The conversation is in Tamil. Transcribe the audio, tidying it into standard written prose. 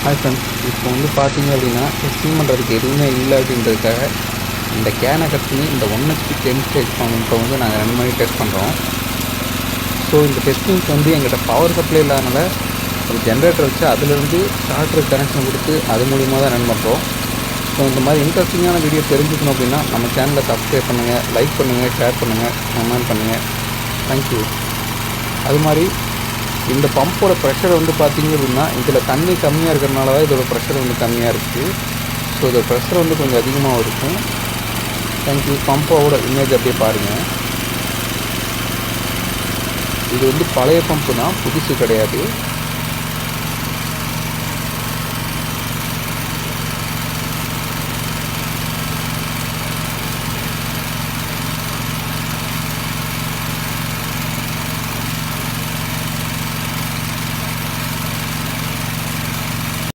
ஹாய் ஃப்ரெண்ட்ஸ், இப்போ வந்து பார்த்தீங்க அப்படின்னா டெஸ்டிங் பண்ணுறதுக்கு எதுவுமே இல்லை அப்படின்றதுக்காக இந்த கேனை கட் பண்ணி இந்த 1 HP 10 ஸ்டேஜ் பம்பை வந்து நாங்கள் ரன் பண்ணி டெஸ்ட் பண்ணுறோம். ஸோ இந்த டெஸ்டிங்க்கு வந்து எங்கிட்ட பவர் சப்ளை இல்லாதனால ஒரு ஜென்ரேட்டர் வச்சு அதிலிருந்து ஸ்டார்டருக்கு கனெக்ஷன் கொடுத்து அது மூலிமா தான் ரன் பண்ணுறோம். ஸோ இந்த மாதிரி இன்ட்ரெஸ்டிங்கான வீடியோ தெரிஞ்சுக்கணும் அப்படின்னா நம்ம சேனலை சப்ஸ்கிரைப் பண்ணுங்கள், லைக் பண்ணுங்கள், ஷேர் பண்ணுங்கள், கமெண்ட் பண்ணுங்கள். தேங்க்யூ. அது மாதிரி இந்த பம்போட ப்ரெஷர் வந்து பார்த்திங்க அப்படின்னா இதில் தண்ணி கம்மியாக இருக்கிறனால தான் இதோட ப்ரெஷர் வந்து கம்மியாக இருக்குது. ஸோ இதோட ப்ரெஷர் வந்து கொஞ்சம் அதிகமாக இருக்கும். தேங்க்யூ. பம்போட இமேஜ் அப்படியே பாருங்கள். இது வந்து பழைய பம்பு தான், புதுசு கிடையாது.